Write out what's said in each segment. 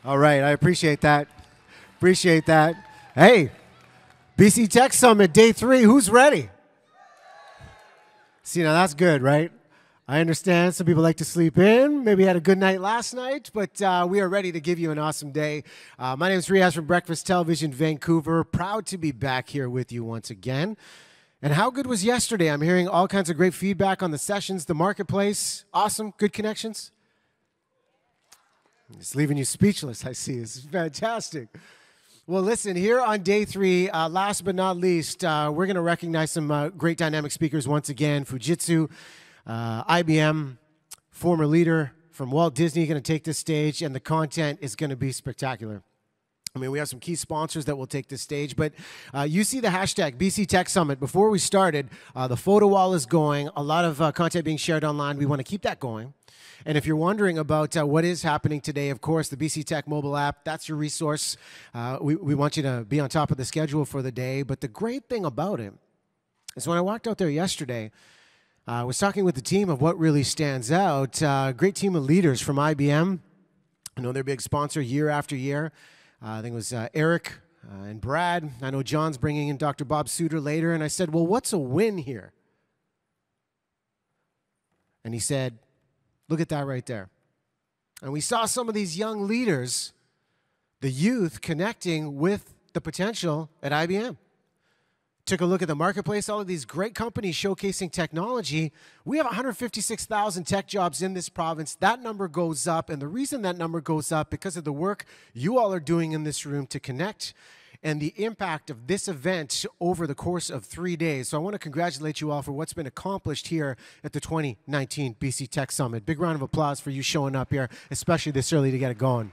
All right, I appreciate that. Appreciate that. Hey, BCTECH Summit, day 3, who's ready? See, now that's good, right? I understand some people like to sleep in, maybe had a good night last night, but we are ready to give you an awesome day. My name is Riaz from Breakfast Television Vancouver. Proud to be back here with you once again. And how good was yesterday? I'm hearing all kinds of great feedback on the sessions, the marketplace. Awesome, good connections. It's leaving you speechless, I see. This is fantastic. Well, listen, here on day 3, last but not least, we're going to recognize some great dynamic speakers once again. Fujitsu, IBM, former leader from Walt Disney, going to take this stage, and the content is going to be spectacular. I mean, we have some key sponsors that will take this stage, but you see the hashtag BCTECH Summit. Before we started, the photo wall is going, a lot of content being shared online. We want to keep that going. And if you're wondering about what is happening today, of course, the BCTECH mobile app, that's your resource. We want you to be on top of the schedule for the day. But the great thing about it is when I walked out there yesterday, I was talking with the team of what really stands out. Great team of leaders from IBM. I know they're a big sponsor year after year. I think it was Eric and Brad. I know John's bringing in Dr. Bob Sutor later. And I said, well, what's a win here? And he said, look at that right there. And we saw some of these young leaders, the youth, connecting with the potential at IBM. Took a look at the marketplace, all of these great companies showcasing technology. We have 156,000 tech jobs in this province. That number goes up, and the reason that number goes up because of the work you all are doing in this room to connect and the impact of this event over the course of 3 days. So I want to congratulate you all for what's been accomplished here at the 2019 BCTECH Summit. Big round of applause for you showing up here, especially this early to get it going.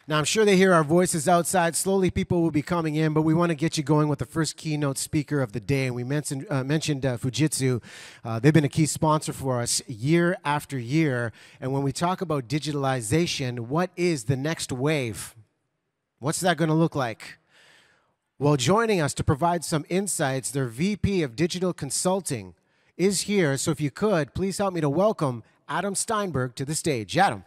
Now, I'm sure they hear our voices outside. Slowly, people will be coming in, but we want to get you going with the first keynote speaker of the day. And we mentioned Fujitsu. They've been a key sponsor for us year after year. And when we talk about digitalization, what is the next wave? What's that going to look like? Well, joining us to provide some insights, their VP of Digital Consulting is here. So if you could, please help me to welcome Adam Steinberg to the stage. Adam.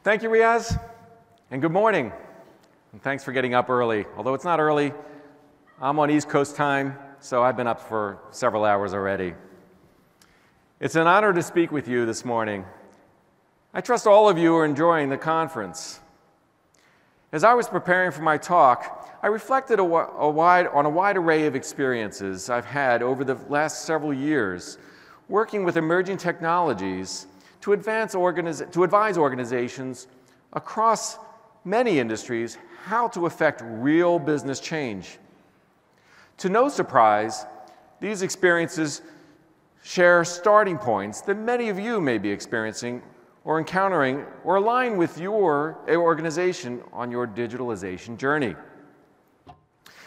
Thank you, Riaz, and good morning. And thanks for getting up early. Although it's not early, I'm on East Coast time, so I've been up for several hours already. It's an honor to speak with you this morning. I trust all of you are enjoying the conference. As I was preparing for my talk, I reflected on a wide array of experiences I've had over the last several years working with emerging technologies to advise organizations across many industries how to affect real business change. To no surprise, these experiences share starting points that many of you may be experiencing or encountering or align with your organization on your digitalization journey.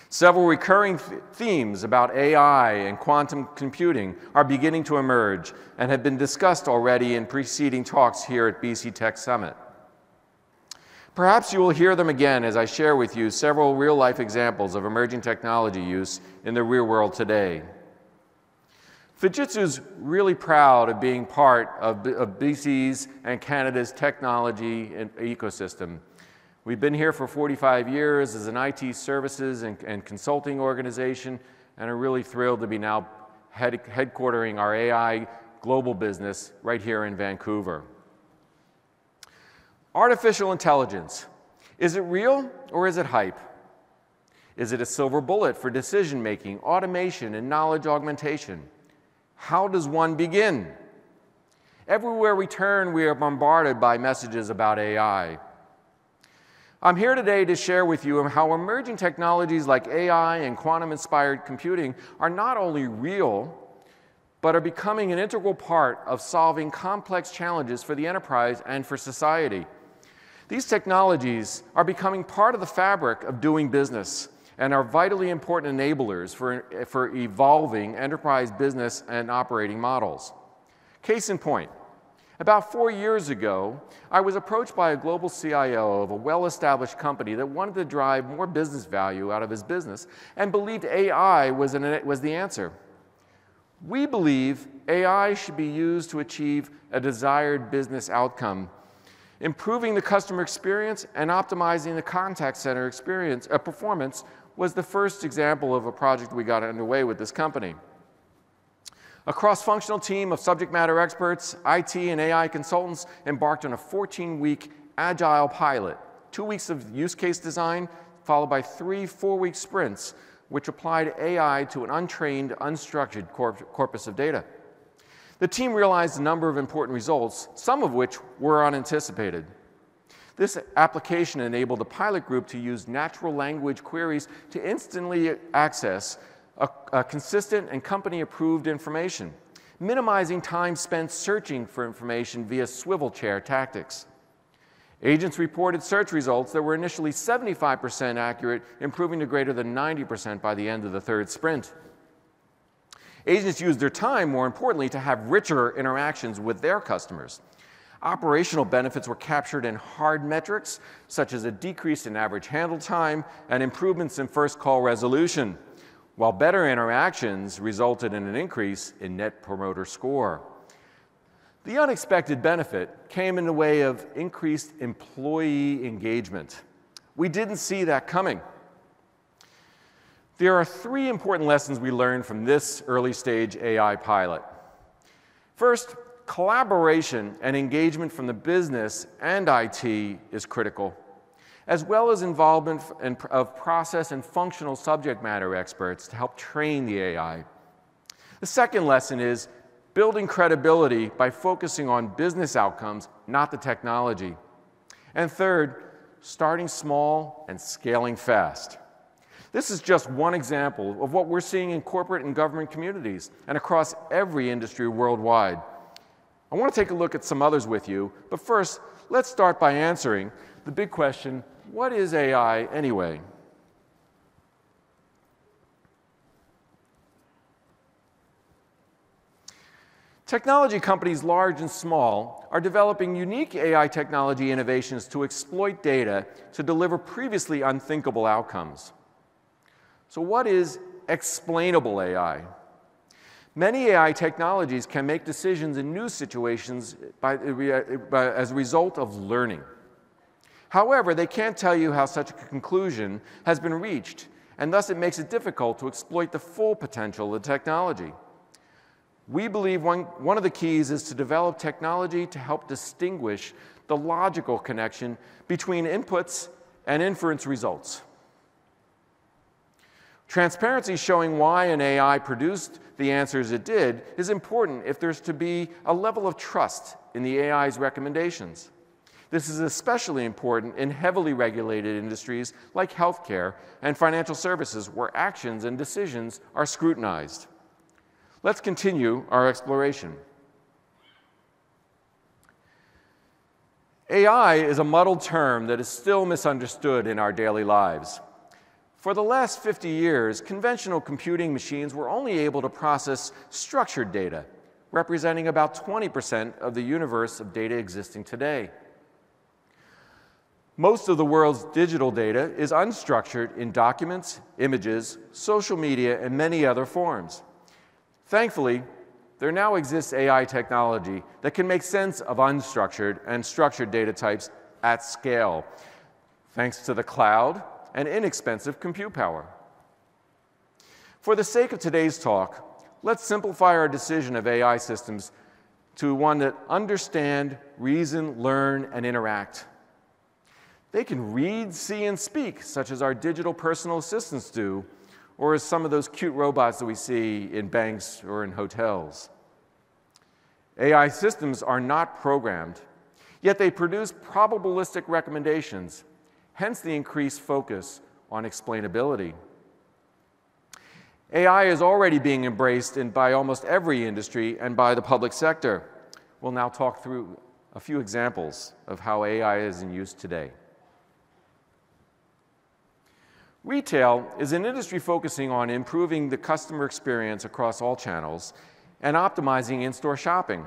Several recurring themes about AI and quantum computing are beginning to emerge and have been discussed already in preceding talks here at BCTECH Summit. Perhaps you will hear them again as I share with you several real-life examples of emerging technology use in the real world today. Fujitsu is really proud of being part of BC's and Canada's technology ecosystem. We've been here for 45 years as an IT services and consulting organization, and are really thrilled to be now headquartering our AI global business right here in Vancouver. Artificial intelligence. Is it real or is it hype? Is it a silver bullet for decision-making, automation, and knowledge augmentation? How does one begin? Everywhere we turn, we are bombarded by messages about AI. I'm here today to share with you how emerging technologies like AI and quantum-inspired computing are not only real, but are becoming an integral part of solving complex challenges for the enterprise and for society. These technologies are becoming part of the fabric of doing business and are vitally important enablers for evolving enterprise business and operating models. Case in point, About 4 years ago, I was approached by a global CIO of a well-established company that wanted to drive more business value out of his business and believed AI was the answer. We believe AI should be used to achieve a desired business outcome. Improving the customer experience and optimizing the contact center performance was the first example of a project we got underway with this company. A cross-functional team of subject matter experts, IT, and AI consultants embarked on a 14-week agile pilot, 2 weeks of use case design, followed by 3 4-week sprints, which applied AI to an untrained, unstructured corpus of data. The team realized a number of important results, some of which were unanticipated. This application enabled the pilot group to use natural language queries to instantly access a consistent and company-approved information, minimizing time spent searching for information via swivel chair tactics. Agents reported search results that were initially 75% accurate, improving to greater than 90% by the end of the 3rd sprint. Agents used their time, more importantly, to have richer interactions with their customers. Operational benefits were captured in hard metrics, such as a decrease in average handle time and improvements in first call resolution, while better interactions resulted in an increase in Net Promoter Score. The unexpected benefit came in the way of increased employee engagement. We didn't see that coming. There are 3 important lessons we learned from this early-stage AI pilot. First, collaboration and engagement from the business and IT is critical, as well as involvement of process and functional subject matter experts to help train the AI. The second lesson is building credibility by focusing on business outcomes, not the technology. And third, starting small and scaling fast. This is just one example of what we're seeing in corporate and government communities and across every industry worldwide. I want to take a look at some others with you, but first, let's start by answering the big question, what is AI anyway? Technology companies, large and small, are developing unique AI technology innovations to exploit data to deliver previously unthinkable outcomes. So what is explainable AI? Many AI technologies can make decisions in new situations as a result of learning. However, they can't tell you how such a conclusion has been reached, and thus it makes it difficult to exploit the full potential of the technology. We believe one of the keys is to develop technology to help distinguish the logical connection between inputs and inference results. Transparency showing why an AI produced the answers it did is important if there's to be a level of trust in the AI's recommendations. This is especially important in heavily regulated industries like healthcare and financial services, where actions and decisions are scrutinized. Let's continue our exploration. AI is a muddled term that is still misunderstood in our daily lives. For the last 50 years, conventional computing machines were only able to process structured data, representing about 20% of the universe of data existing today. Most of the world's digital data is unstructured in documents, images, social media, and many other forms. Thankfully, there now exists AI technology that can make sense of unstructured and structured data types at scale, thanks to the cloud and inexpensive compute power. For the sake of today's talk, let's simplify our decision of AI systems to one that understand, reason, learn, and interact. They can read, see, and speak, such as our digital personal assistants do, or as some of those cute robots that we see in banks or in hotels. AI systems are not programmed, yet they produce probabilistic recommendations, hence the increased focus on explainability. AI is already being embraced by almost every industry and by the public sector. We'll now talk through a few examples of how AI is in use today. Retail is an industry focusing on improving the customer experience across all channels and optimizing in-store shopping.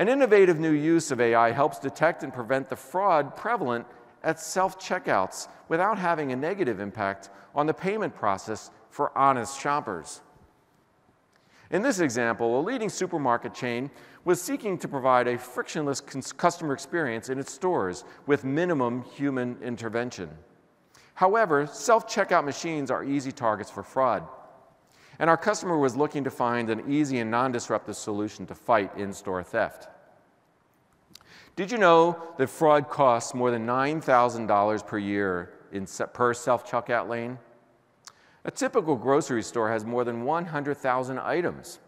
An innovative new use of AI helps detect and prevent the fraud prevalent at self-checkouts without having a negative impact on the payment process for honest shoppers. In this example, a leading supermarket chain was seeking to provide a frictionless customer experience in its stores with minimum human intervention. However, self-checkout machines are easy targets for fraud, and our customer was looking to find an easy and non-disruptive solution to fight in-store theft. Did you know that fraud costs more than $9,000 per year per self-checkout lane? A typical grocery store has more than 100,000 items.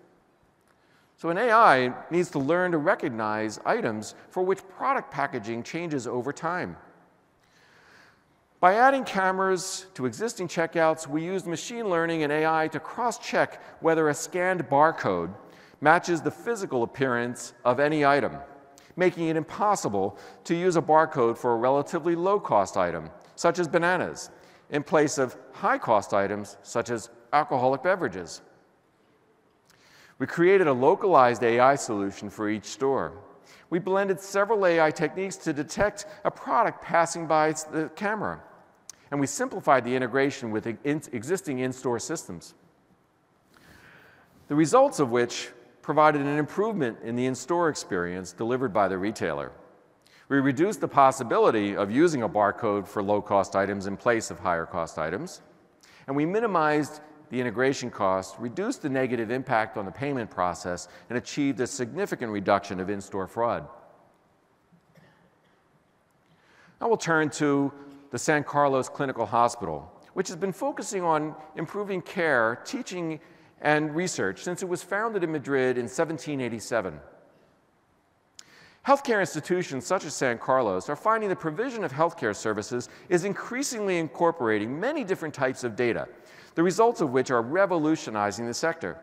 So an AI needs to learn to recognize items for which product packaging changes over time. By adding cameras to existing checkouts, we used machine learning and AI to cross-check whether a scanned barcode matches the physical appearance of any item, making it impossible to use a barcode for a relatively low-cost item, such as bananas, in place of high-cost items such as alcoholic beverages. We created a localized AI solution for each store. We blended several AI techniques to detect a product passing by the camera, and we simplified the integration with existing in-store systems, the results of which provided an improvement in the in-store experience delivered by the retailer. We reduced the possibility of using a barcode for low-cost items in place of higher-cost items, and we minimized the integration cost, reduced the negative impact on the payment process, and achieved a significant reduction of in-store fraud. Now we'll turn to the San Carlos Clinical Hospital, which has been focusing on improving care, teaching, and research since it was founded in Madrid in 1787. Healthcare institutions such as San Carlos are finding the provision of healthcare services is increasingly incorporating many different types of data, the results of which are revolutionizing the sector.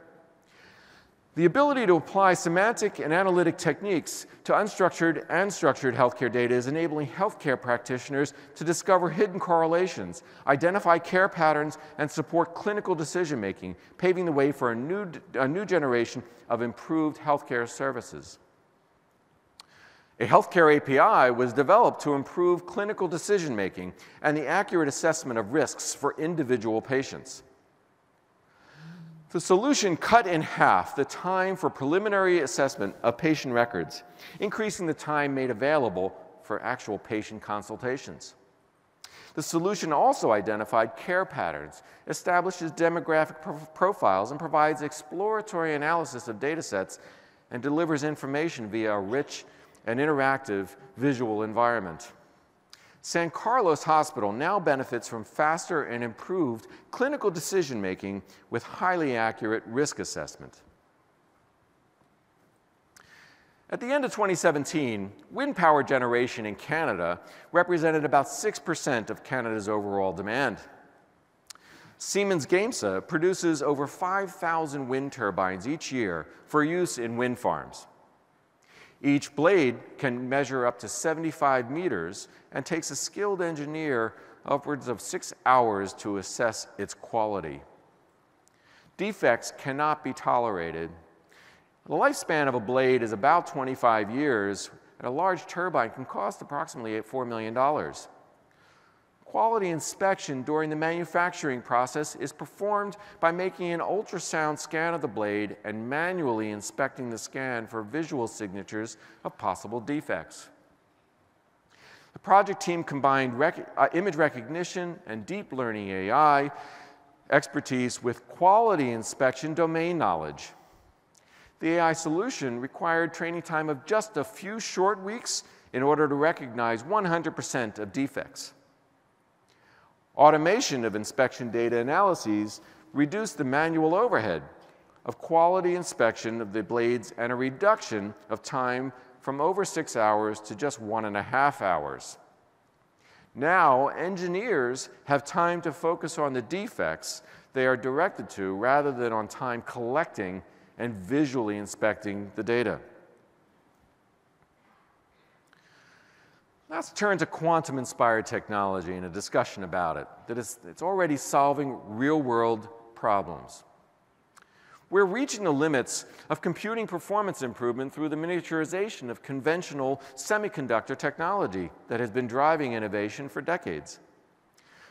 The ability to apply semantic and analytic techniques to unstructured and structured healthcare data is enabling healthcare practitioners to discover hidden correlations, identify care patterns, and support clinical decision-making, paving the way for a new generation of improved healthcare services. A healthcare API was developed to improve clinical decision-making and the accurate assessment of risks for individual patients. The solution cut in half the time for preliminary assessment of patient records, increasing the time made available for actual patient consultations. The solution also identified care patterns, establishes demographic profiles, and provides exploratory analysis of data sets and delivers information via a rich and interactive visual environment. San Carlos Hospital now benefits from faster and improved clinical decision-making with highly accurate risk assessment. At the end of 2017, wind power generation in Canada represented about 6% of Canada's overall demand. Siemens Gamesa produces over 5,000 wind turbines each year for use in wind farms. Each blade can measure up to 75 meters and takes a skilled engineer upwards of 6 hours to assess its quality. Defects cannot be tolerated. The lifespan of a blade is about 25 years, and a large turbine can cost approximately $4 million. Quality inspection during the manufacturing process is performed by making an ultrasound scan of the blade and manually inspecting the scan for visual signatures of possible defects. The project team combined image recognition and deep learning AI expertise with quality inspection domain knowledge. The AI solution required training time of just a few short weeks in order to recognize 100% of defects. Automation of inspection data analyses reduced the manual overhead of quality inspection of the blades and a reduction of time from over 6 hours to just 1.5 hours. Now, engineers have time to focus on the defects they are directed to rather than on time collecting and visually inspecting the data. Let's turn to quantum-inspired technology and a discussion about it. It's already solving real-world problems. We're reaching the limits of computing performance improvement through the miniaturization of conventional semiconductor technology that has been driving innovation for decades.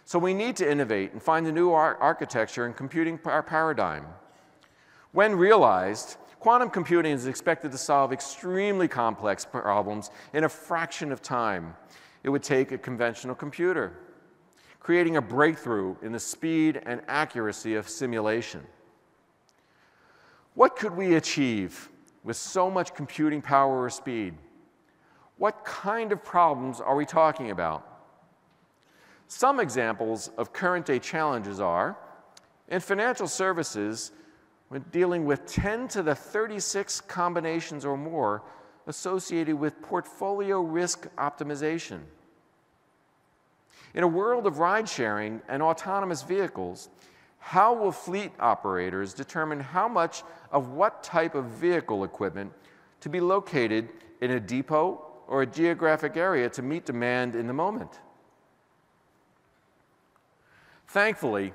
So we need to innovate and find a new architecture and computing paradigm. When realized, quantum computing is expected to solve extremely complex problems in a fraction of time it would take a conventional computer, creating a breakthrough in the speed and accuracy of simulation. What could we achieve with so much computing power or speed? What kind of problems are we talking about? Some examples of current-day challenges are, in financial services, we're dealing with 10 to the 36 combinations or more associated with portfolio risk optimization. In a world of ride-sharing and autonomous vehicles, how will fleet operators determine how much of what type of vehicle equipment to be located in a depot or a geographic area to meet demand in the moment? Thankfully,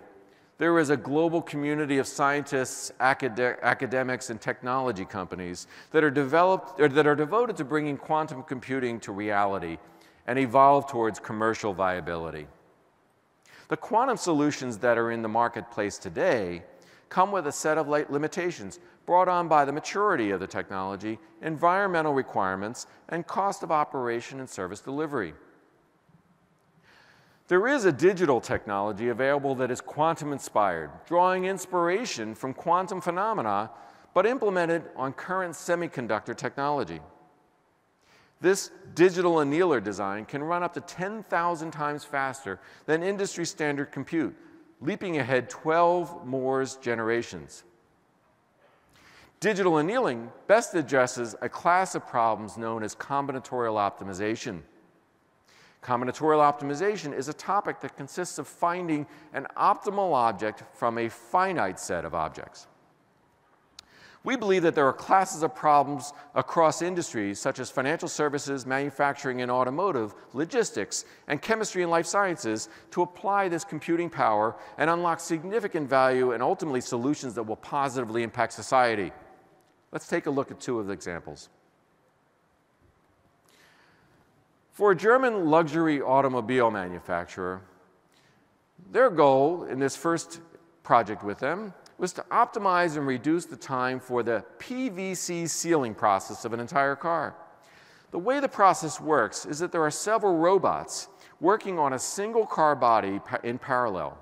there is a global community of scientists, academics, and technology companies that are devoted to bringing quantum computing to reality and evolve towards commercial viability. The quantum solutions that are in the marketplace today come with a set of limitations brought on by the maturity of the technology, environmental requirements, and cost of operation and service delivery. There is a digital technology available that is quantum-inspired, drawing inspiration from quantum phenomena, but implemented on current semiconductor technology. This digital annealer design can run up to 10,000 times faster than industry-standard compute, leaping ahead 12 Moore's generations. Digital annealing best addresses a class of problems known as combinatorial optimization. Combinatorial optimization is a topic that consists of finding an optimal object from a finite set of objects. We believe that there are classes of problems across industries such as financial services, manufacturing and automotive, logistics, and chemistry and life sciences to apply this computing power and unlock significant value and ultimately solutions that will positively impact society. Let's take a look at two of the examples. For a German luxury automobile manufacturer, their goal in this first project with them was to optimize and reduce the time for the PVC sealing process of an entire car. The way the process works is that there are several robots working on a single car body in parallel.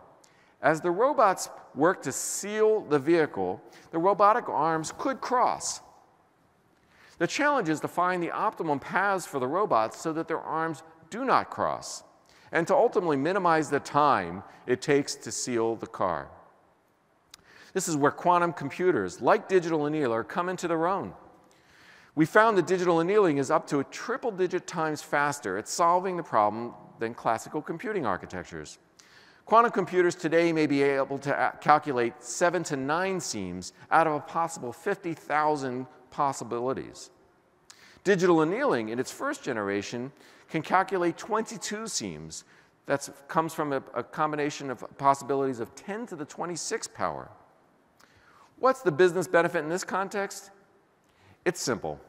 As the robots work to seal the vehicle, the robotic arms could cross. The challenge is to find the optimum paths for the robots so that their arms do not cross, and to ultimately minimize the time it takes to seal the car. This is where quantum computers, like digital annealer, come into their own. We found that digital annealing is up to a triple-digit times faster at solving the problem than classical computing architectures. Quantum computers today may be able to calculate 7 to 9 seams out of a possible 50,000 possibilities. Digital annealing, in its first generation, can calculate 22 seams. That comes from a combination of possibilities of 10 to the 26th power. What's the business benefit in this context? It's simple.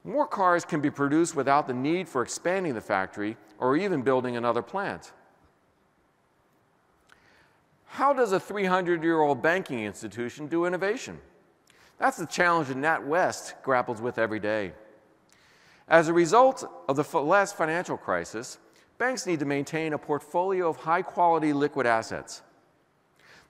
More cars can be produced without the need for expanding the factory or even building another plant. How does a 300-year-old banking institution do innovation? That's the challenge that NatWest grapples with every day. As a result of the last financial crisis, banks need to maintain a portfolio of high-quality liquid assets.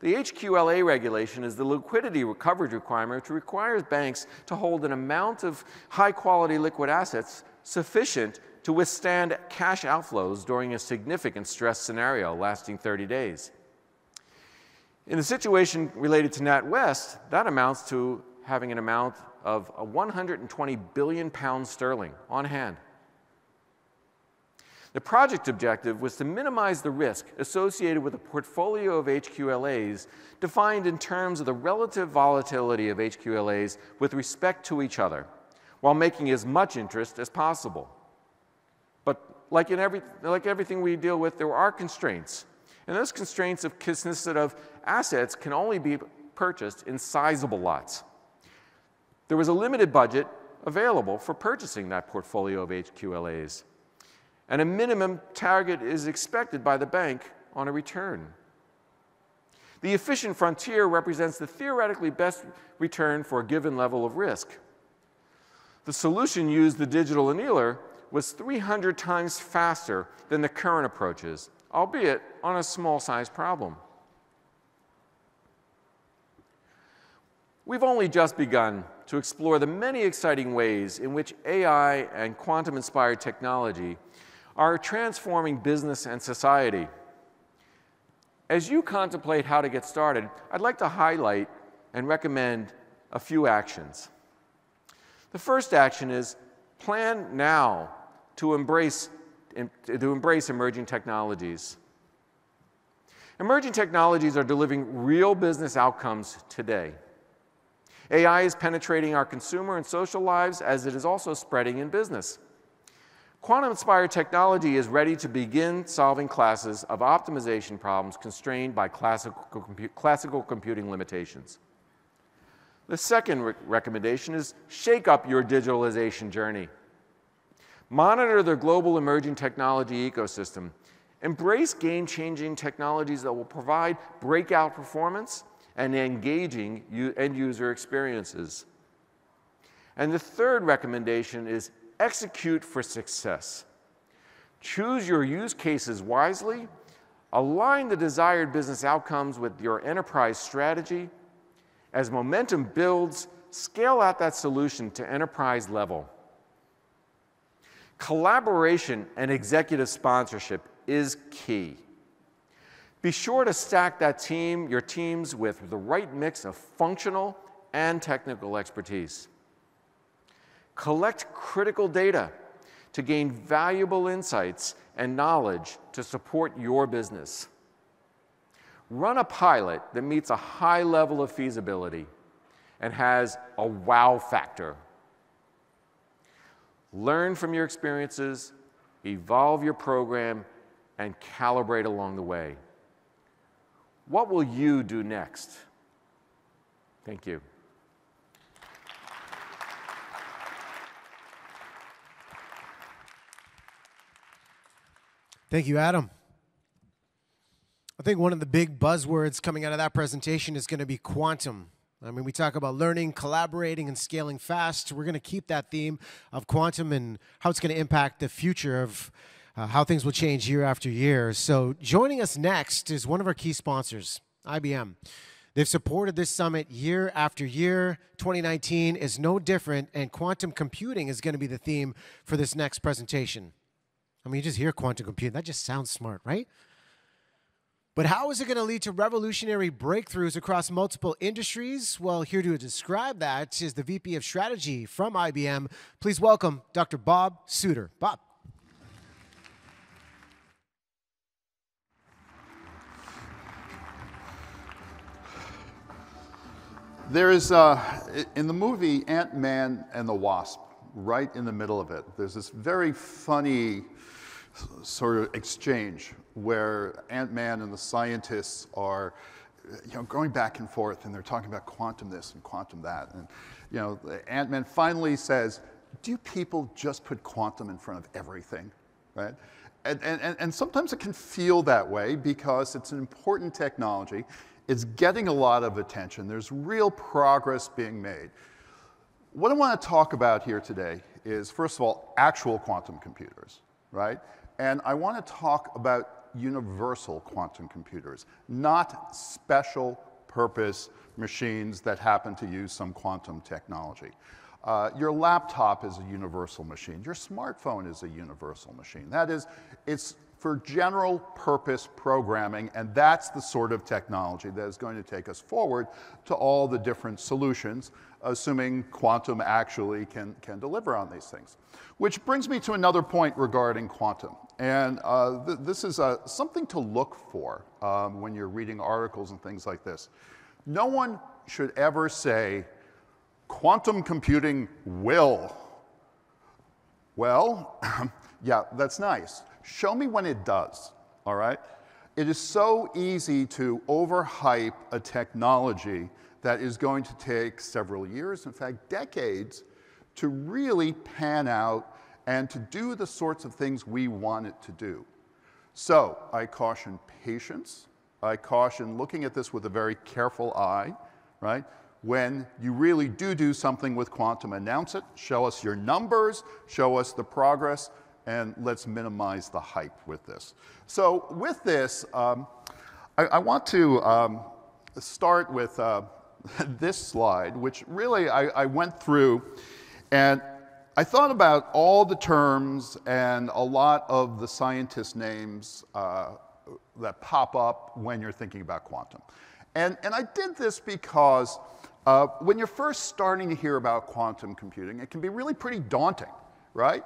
The HQLA regulation is the liquidity coverage requirement which requires banks to hold an amount of high-quality liquid assets sufficient to withstand cash outflows during a significant stress scenario lasting 30 days. In the situation related to NatWest, that amounts to having an amount of 120 billion pounds sterling on hand. The project objective was to minimize the risk associated with a portfolio of HQLAs defined in terms of the relative volatility of HQLAs with respect to each other, while making as much interest as possible. But like everything we deal with, there are constraints. And those constraints consisted of assets can only be purchased in sizable lots. There was a limited budget available for purchasing that portfolio of HQLAs, and a minimum target is expected by the bank on a return. The efficient frontier represents the theoretically best return for a given level of risk. The solution used, the digital annealer, was 300 times faster than the current approaches, albeit on a small-sized problem. We've only just begun to explore the many exciting ways in which AI and quantum-inspired technology are transforming business and society. As you contemplate how to get started, I'd like to highlight and recommend a few actions. The first action is plan now to embrace emerging technologies. Emerging technologies are delivering real business outcomes today. AI is penetrating our consumer and social lives as it is also spreading in business. Quantum-inspired technology is ready to begin solving classes of optimization problems constrained by classical computing limitations. The second recommendation is shake up your digitalization journey. Monitor the global emerging technology ecosystem. Embrace game-changing technologies that will provide breakout performance and engaging end-user experiences. And the third recommendation is execute for success. Choose your use cases wisely, align the desired business outcomes with your enterprise strategy. As momentum builds, scale out that solution to enterprise level. Collaboration and executive sponsorship is key. Be sure to stack your teams with the right mix of functional and technical expertise. Collect critical data to gain valuable insights and knowledge to support your business. Run a pilot that meets a high level of feasibility and has a wow factor. Learn from your experiences, evolve your program, and calibrate along the way. What will you do next? Thank you. Thank you, Adam. I think one of the big buzzwords coming out of that presentation is going to be quantum. I mean, we talk about learning, collaborating, and scaling fast. We're going to keep that theme of quantum and how it's going to impact the future of how things will change year after year. So joining us next is one of our key sponsors, IBM. They've supported this summit year after year. 2019 is no different, and quantum computing is going to be the theme for this next presentation. I mean, you just hear quantum computing. That just sounds smart, right? But how is it going to lead to revolutionary breakthroughs across multiple industries? Well, here to describe that is the VP of Strategy from IBM. Please welcome Dr. Bob Sutor. Bob. There is, in the movie Ant-Man and the Wasp, right in the middle of it, there's this very funny sort of exchange where Ant-Man and the scientists are, going back and forth, and they're talking about quantum this and quantum that. And, Ant-Man finally says, do people just put quantum in front of everything, right? And sometimes it can feel that way because it's an important technology. It's getting a lot of attention. There's real progress being made. What I want to talk about here today is, first of all, actual quantum computers, right? And I want to talk about universal quantum computers, not special purpose machines that happen to use some quantum technology. Your laptop is a universal machine. Your smartphone is a universal machine. That is, it's for general purpose programming, and that's the sort of technology that is going to take us forward to all the different solutions, assuming quantum actually can deliver on these things. Which brings me to another point regarding quantum. And this is something to look for when you're reading articles and things like this. No one should ever say, quantum computing will. Well, yeah, that's nice. Show me when it does, all right? It is so easy to overhype a technology that is going to take several years, in fact, decades, to really pan out and to do the sorts of things we want it to do. So I caution patience. I caution looking at this with a very careful eye, right? When you really do something with quantum, announce it, show us your numbers, show us the progress, and let's minimize the hype with this. So with this, I want to start with this slide, which really I went through, and I thought about all the terms and a lot of the scientist names that pop up when you're thinking about quantum. And I did this because when you're first starting to hear about quantum computing, it can be really pretty daunting, right?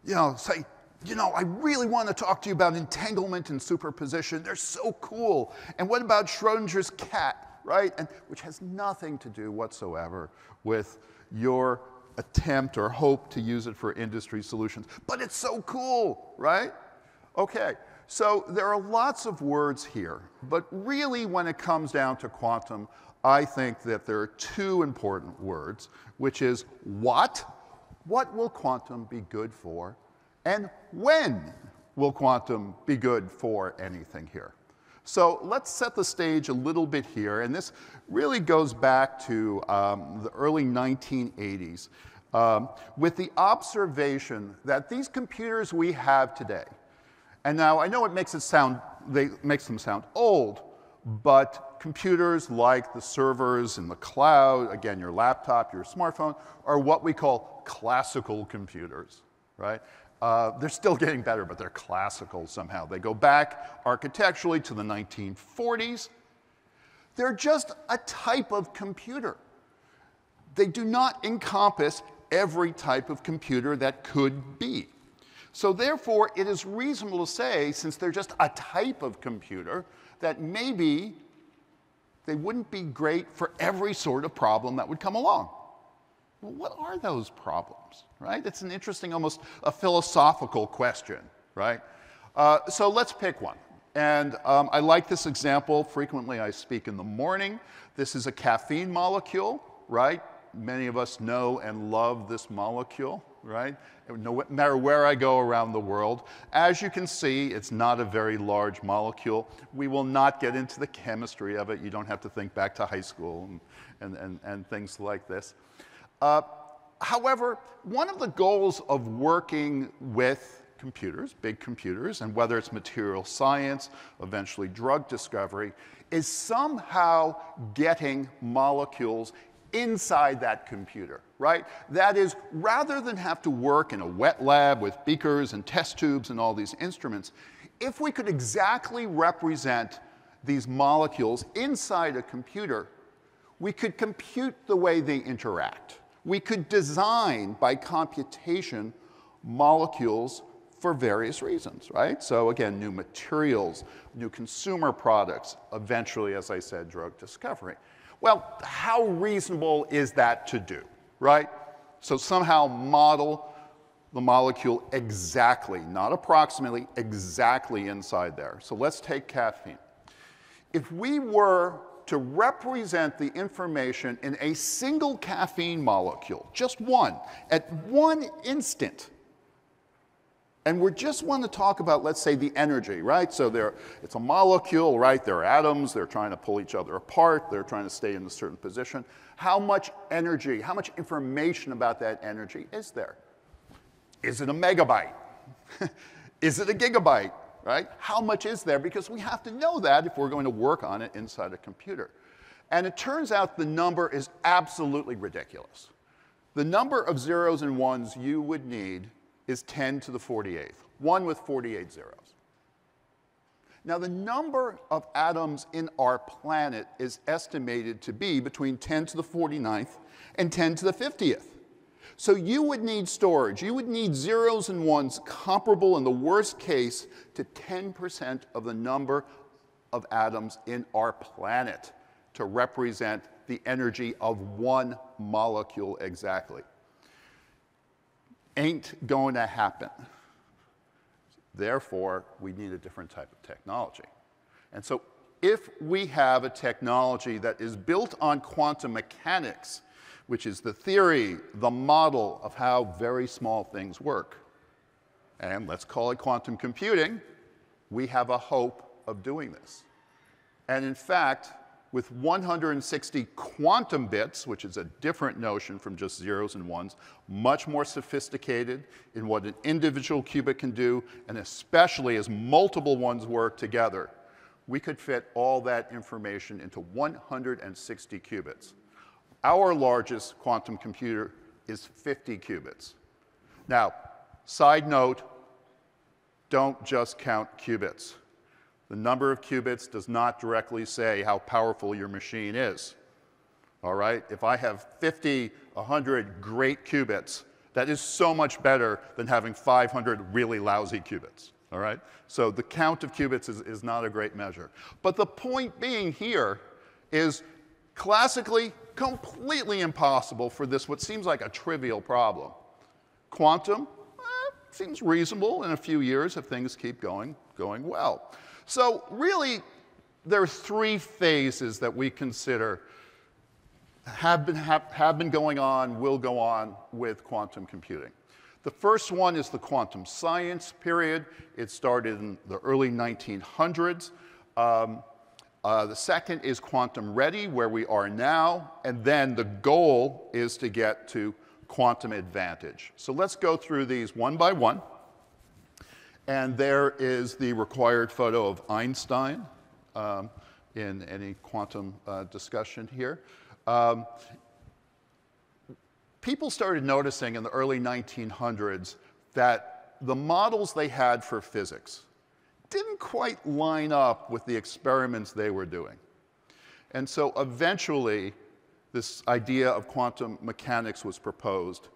You know, say, you know, I really want to talk to you about entanglement and superposition. They're so cool. And what about Schrödinger's cat, right? And which has nothing to do whatsoever with your attempt or hope to use it for industry solutions. But it's so cool, right? Okay, so there are lots of words here. But really, when it comes down to quantum, I think that there are two important words, which is what will quantum be good for, and when will quantum be good for anything here. So let's set the stage a little bit here, and this really goes back to the early 1980s with the observation that these computers we have today, and now I know it makes them sound old, but computers like the servers in the cloud, again, your laptop, your smartphone, are what we call classical computers, right? They're still getting better, but they're classical somehow. They go back architecturally to the 1940s. They're just a type of computer. They do not encompass every type of computer that could be. So therefore, it is reasonable to say, since they're just a type of computer, that maybe they wouldn't be great for every sort of problem that would come along. Well, what are those problems, right? It's an interesting, almost a philosophical question, right? So let's pick one. And I like this example. Frequently, I speak in the morning. This is a caffeine molecule, right? Many of us know and love this molecule, right? No matter where I go around the world. As you can see, it's not a very large molecule. We will not get into the chemistry of it. You don't have to think back to high school and things like this. However, one of the goals of working with computers, big computers, and whether it's material science, eventually drug discovery, is somehow getting molecules inside that computer, right? That is, rather than have to work in a wet lab with beakers and test tubes and all these instruments, if we could exactly represent these molecules inside a computer, we could compute the way they interact. We could design, by computation, molecules for various reasons, right? So again, new materials, new consumer products, eventually, as I said, drug discovery. Well, how reasonable is that to do, right? So somehow model the molecule exactly, not approximately, exactly inside there. So let's take caffeine. If we were to represent the information in a single caffeine molecule, just one, at one instant, and we just want to talk about, let's say, the energy, right? So it's a molecule, right? There are atoms. They're trying to pull each other apart. They're trying to stay in a certain position. How much energy, how much information about that energy is there? Is it a megabyte? Is it a gigabyte, right? How much is there? Because we have to know that if we're going to work on it inside a computer. And it turns out the number is absolutely ridiculous. The number of zeros and ones you would need is 10 to the 48th, 1 with 48 zeros. Now, the number of atoms in our planet is estimated to be between 10 to the 49th and 10 to the 50th. So you would need storage. You would need zeros and ones comparable, in the worst case, to 10% of the number of atoms in our planet to represent the energy of one molecule exactly. Ain't going to happen. Therefore, we need a different type of technology. And so if we have a technology that is built on quantum mechanics, which is the theory, the model of how very small things work, and let's call it quantum computing, we have a hope of doing this. And in fact, with 160 quantum bits, which is a different notion from just zeros and ones, much more sophisticated in what an individual qubit can do, and especially as multiple ones work together, we could fit all that information into 160 qubits. Our largest quantum computer is 50 qubits. Now, side note, don't just count qubits. The number of qubits does not directly say how powerful your machine is. All right? If I have 50, 100 great qubits, that is so much better than having 500 really lousy qubits. All right? So the count of qubits is not a great measure. But the point being here is classically completely impossible for this, what seems like a trivial problem. Quantum seems reasonable in a few years if things keep going well. So really, there are three phases that we consider have been going on, will go on with quantum computing. The first one is the quantum science period. It started in the early 1900s. The second is quantum ready, where we are now. And then the goal is to get to quantum advantage. So let's go through these one by one. And there is the required photo of Einstein in any quantum discussion here. People started noticing in the early 1900s that the models they had for physics didn't quite line up with the experiments they were doing. And so eventually, this idea of quantum mechanics was proposed.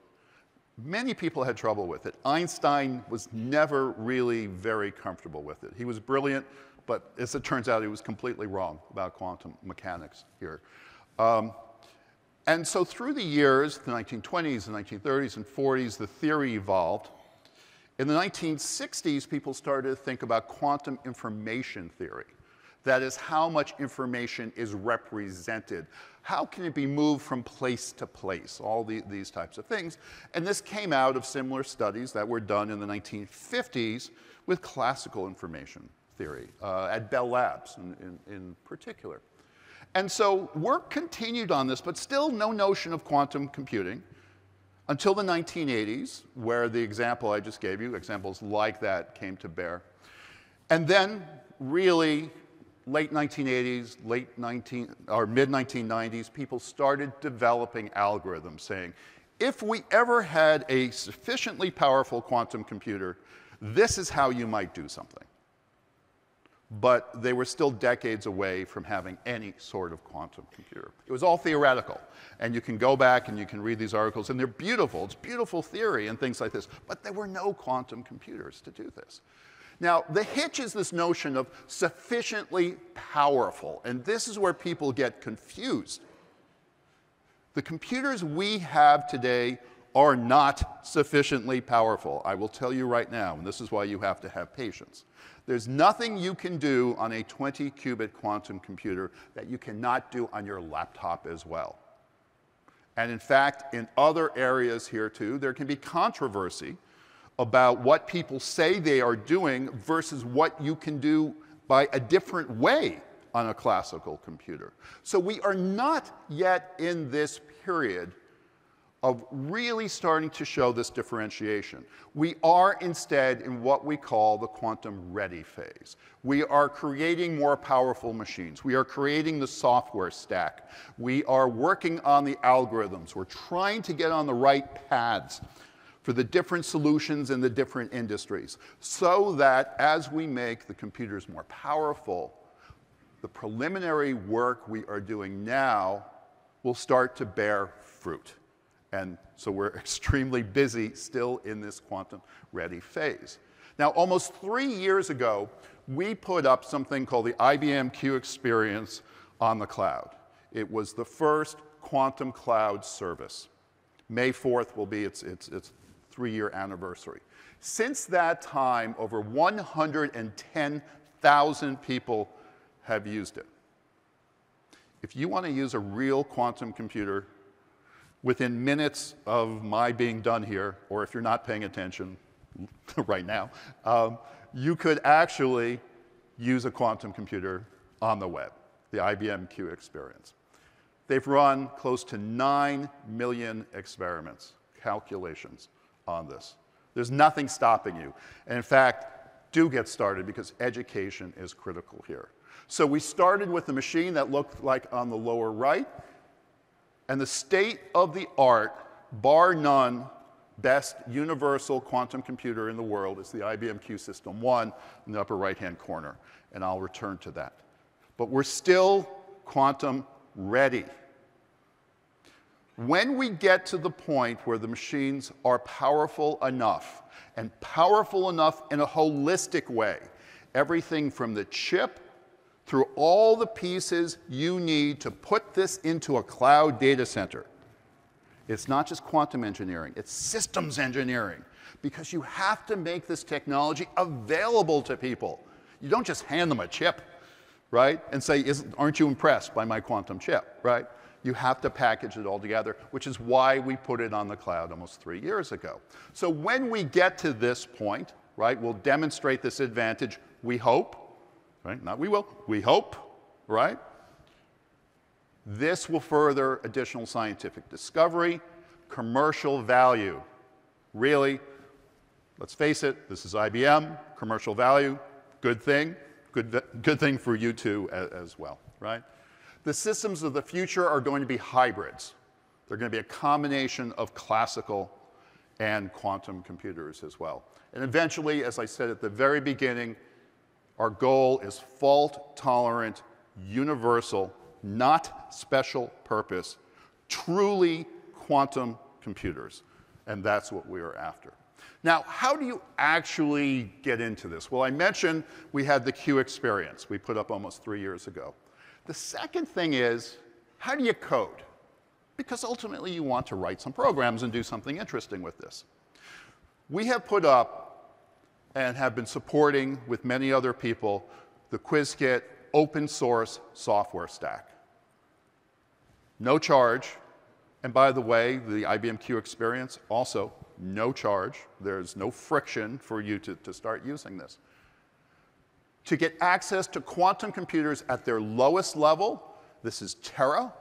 Many people had trouble with it. Einstein was never really very comfortable with it. He was brilliant, but as it turns out, he was completely wrong about quantum mechanics here. And so through the years, the 1920s, the 1930s, and 40s, the theory evolved. In the 1960s, people started to think about quantum information theory. That is, how much information is represented. How can it be moved from place to place? All these types of things. And this came out of similar studies that were done in the 1950s with classical information theory, at Bell Labs in particular. And so work continued on this, but still no notion of quantum computing until the 1980s, where the example I just gave you, examples like that came to bear. And then really, late 1980s, mid-1990s, people started developing algorithms saying, if we ever had a sufficiently powerful quantum computer, this is how you might do something. But they were still decades away from having any sort of quantum computer. It was all theoretical. And you can go back and you can read these articles, and they're beautiful. It's beautiful theory and things like this. But there were no quantum computers to do this. Now, the hitch is this notion of sufficiently powerful. And this is where people get confused. The computers we have today are not sufficiently powerful. I will tell you right now, and this is why you have to have patience. There's nothing you can do on a 20-qubit quantum computer that you cannot do on your laptop as well. And in fact, in other areas here too, there can be controversy about what people say they are doing versus what you can do by a different way on a classical computer. So we are not yet in this period of really starting to show this differentiation. We are instead in what we call the quantum ready phase. We are creating more powerful machines. We are creating the software stack. We are working on the algorithms. We're trying to get on the right paths for the different solutions in the different industries, so that as we make the computers more powerful, the preliminary work we are doing now will start to bear fruit. And so we're extremely busy still in this quantum ready phase. Now, almost 3 years ago, we put up something called the Ibm Q Experience on the cloud. It was the first quantum cloud service. May 4th will be its 3-year anniversary. Since that time, over 110,000 people have used it. If you want to use a real quantum computer within minutes of my being done here, or if you're not paying attention right now, you could actually use a quantum computer on the web, the IBM Q Experience. They've run close to 9 million experiments, calculations on this. There's nothing stopping you. And in fact, do get started because education is critical here. So we started with the machine that looked like on the lower right, and the state-of-the-art, bar none, best universal quantum computer in the world is the IBM Q System 1 in the upper right-hand corner, and I'll return to that. But we're still quantum ready. When we get to the point where the machines are powerful enough, and powerful enough in a holistic way, everything from the chip through all the pieces you need to put this into a cloud data center. It's not just quantum engineering, it's systems engineering, because you have to make this technology available to people. You don't just hand them a chip, right, and say, aren't you impressed by my quantum chip, right? You have to package it all together, which is why we put it on the cloud almost 3 years ago. So when we get to this point, right, we'll demonstrate this advantage, we hope, right? Not we will, we hope, right? This will further additional scientific discovery, commercial value. Really, let's face it, this is IBM, commercial value, good thing, good thing for you too as well, right? The systems of the future are going to be hybrids. They're going to be a combination of classical and quantum computers as well. And eventually, as I said at the very beginning, our goal is fault-tolerant, universal, not special purpose, truly quantum computers. And that's what we are after. Now, how do you actually get into this? Well, I mentioned we had the Q Experience we put up almost 3 years ago. The second thing is, how do you code? Because ultimately you want to write some programs and do something interesting with this. We have put up and have been supporting with many other people the Qiskit open source software stack. No charge. And by the way, the IBM Q Experience, also no charge. There's no friction for you to start using this. To get access to quantum computers at their lowest level, this is Terra.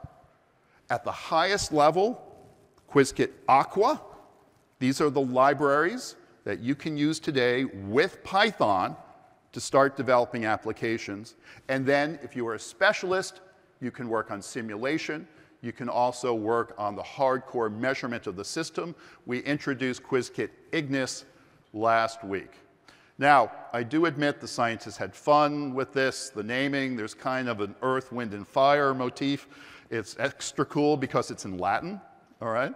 At the highest level, Qiskit Aqua. These are the libraries that you can use today with Python to start developing applications. And then, if you are a specialist, you can work on simulation. You can also work on the hardcore measurement of the system. We introduced Qiskit Ignis last week. Now, I do admit the scientists had fun with this, the naming. There's kind of an earth, wind, and fire motif. It's extra cool because it's in Latin, all right?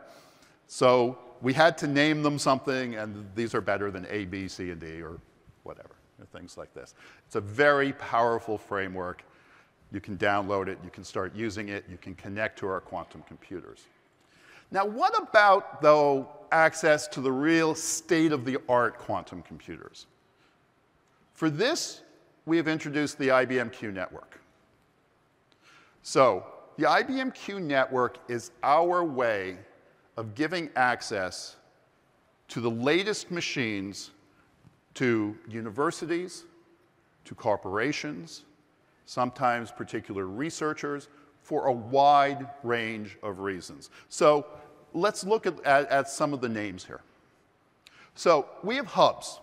So we had to name them something, and these are better than A, B, C, and D, or whatever, or things like this. It's a very powerful framework. You can download it, you can start using it, you can connect to our quantum computers. Now, what about, though, access to the real state-of-the-art quantum computers? For this, we have introduced the IBM Q Network. So the IBM Q Network is our way of giving access to the latest machines to universities, to corporations, sometimes particular researchers, for a wide range of reasons. So let's look at some of the names here. So we have hubs.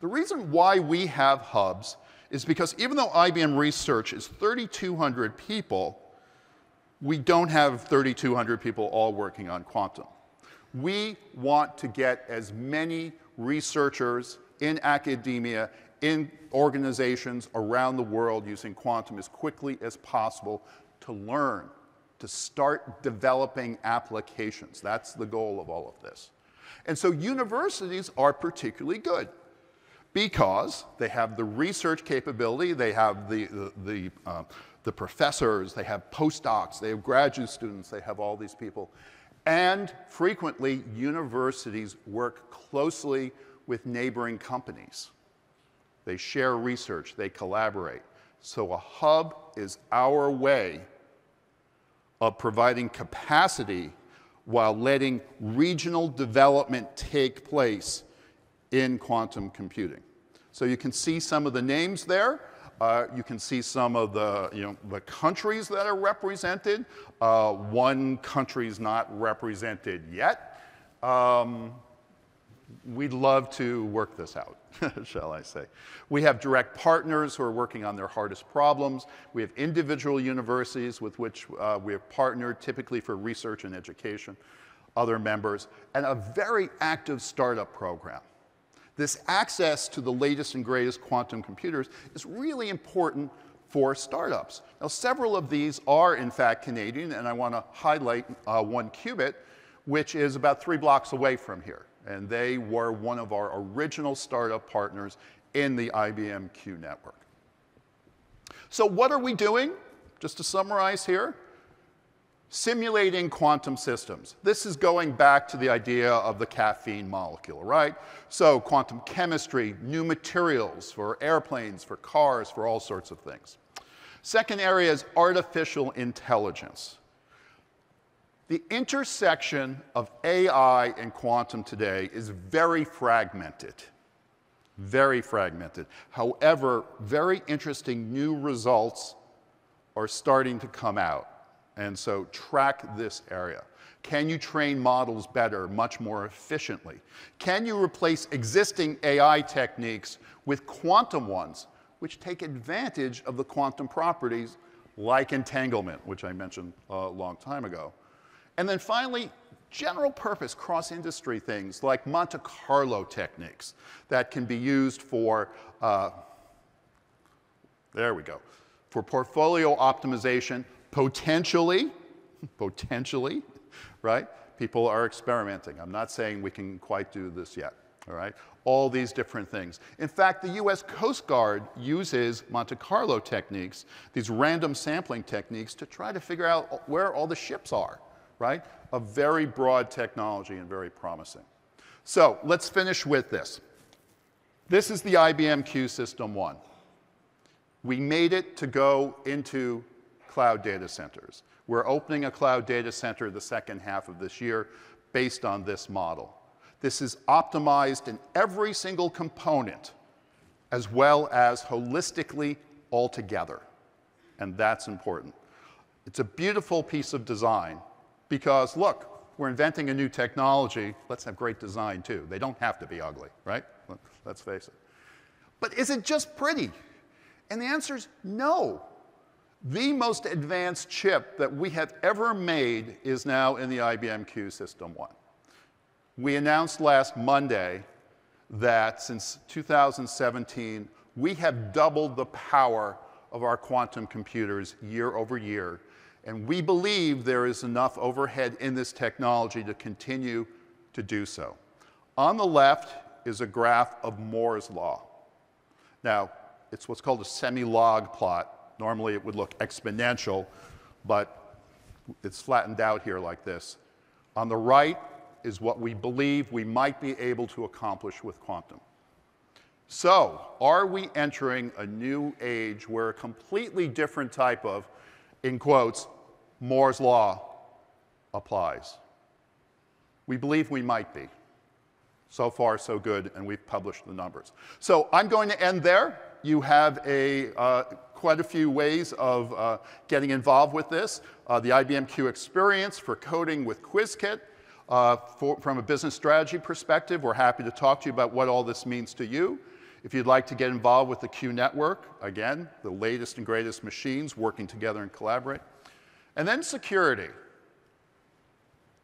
The reason why we have hubs is because even though IBM Research is 3,200 people, we don't have 3,200 people all working on quantum. We want to get as many researchers in academia, in organizations around the world using quantum as quickly as possible to learn, to start developing applications. That's the goal of all of this. And so universities are particularly good because they have the research capability, they have the professors, they have postdocs, they have graduate students, they have all these people. And frequently, universities work closely with neighboring companies. They share research, they collaborate. So a hub is our way of providing capacity while letting regional development take place in quantum computing. So you can see some of the names there. You can see some of the, the countries that are represented. One country is not represented yet. We'd love to work this out, shall I say. We have direct partners who are working on their hardest problems. We have individual universities with which we have partnered, typically for research and education, other members, and a very active startup program. This access to the latest and greatest quantum computers is really important for startups. Now, several of these are, in fact, Canadian, and I want to highlight 1QBit, which is about 3 blocks away from here. And they were one of our original startup partners in the IBM Q Network. So what are we doing? Just to summarize here, simulating quantum systems. This is going back to the idea of the caffeine molecule, right? So quantum chemistry, new materials for airplanes, for cars, for all sorts of things. Second area is artificial intelligence. The intersection of AI and quantum today is very fragmented. Very fragmented. However, very interesting new results are starting to come out. And so track this area. Can you train models better, much more efficiently? Can you replace existing AI techniques with quantum ones, which take advantage of the quantum properties like entanglement, which I mentioned a long time ago? And then finally, general purpose cross-industry things like Monte Carlo techniques that can be used for, there we go, for portfolio optimization, potentially, right? People are experimenting. I'm not saying we can quite do this yet, all right? All these different things. In fact, the US Coast Guard uses Monte Carlo techniques, these random sampling techniques, to try to figure out where all the ships are, right? A very broad technology and very promising. So let's finish with this. This is the IBM Q System 1. We made it to go into cloud data centers. We're opening a cloud data center the second half of this year based on this model. This is optimized in every single component as well as holistically altogether. And that's important. It's a beautiful piece of design because, look, we're inventing a new technology. Let's have great design, too. They don't have to be ugly, right? Let's face it. But is it just pretty? And the answer is no. The most advanced chip that we have ever made is now in the IBM Q System 1. We announced last Monday that since 2017, we have doubled the power of our quantum computers year over year. And we believe there is enough overhead in this technology to continue to do so. On the left is a graph of Moore's law. Now, it's what's called a semi-log plot. Normally, it would look exponential, but it's flattened out here like this. On the right is what we believe we might be able to accomplish with quantum. So, are we entering a new age where a completely different type of, in quotes, Moore's law applies? We believe we might be. So far, so good, and we've published the numbers. So I'm going to end there. You have quite a few ways of getting involved with this. The IBM Q Experience for coding with QuizKit. From a business strategy perspective, we're happy to talk to you about what all this means to you. If you'd like to get involved with the Q Network, again, the latest and greatest machines working together and collaborate. And then security.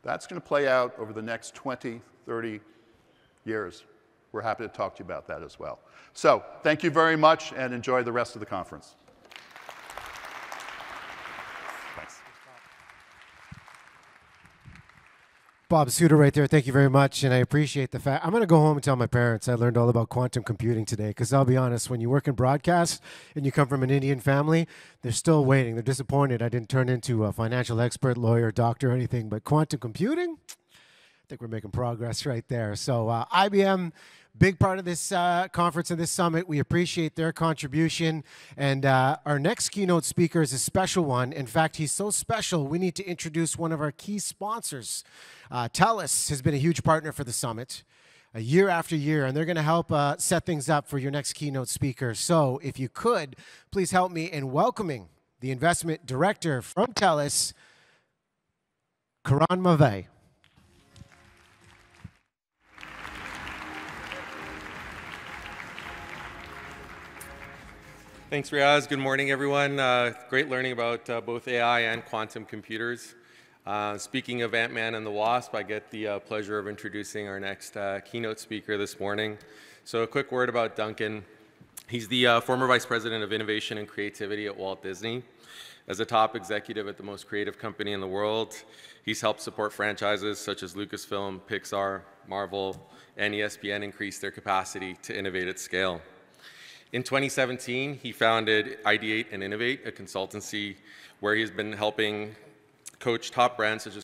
That's going to play out over the next 20, 30 years. We're happy to talk to you about that as well. So thank you very much, and enjoy the rest of the conference. Thanks. Bob Sutor right there. Thank you very much, and I appreciate the fact. I'm going to go home and tell my parents I learned all about quantum computing today, because I'll be honest, when you work in broadcast and you come from an Indian family, they're still waiting. They're disappointed I didn't turn into a financial expert, lawyer, doctor, or anything, but quantum computing? I think we're making progress right there. So IBM, Big part of this conference and this summit. We appreciate their contribution. And our next keynote speaker is a special one. In fact, he's so special, we need to introduce one of our key sponsors. TELUS has been a huge partner for the summit year after year, and they're going to help set things up for your next keynote speaker. So if you could, please help me in welcoming the investment director from TELUS, Karan Mave. Thanks, Riaz. Good morning, everyone. Great learning about both AI and quantum computers. Speaking of Ant-Man and the Wasp, I get the pleasure of introducing our next keynote speaker this morning. So a quick word about Duncan. He's the former Vice President of Innovation and Creativity at Walt Disney. As a top executive at the most creative company in the world, he's helped support franchises such as Lucasfilm, Pixar, Marvel, and ESPN increase their capacity to innovate at scale. In 2017, he founded Ideate and Innovate, a consultancy where he's been helping coach top brands such as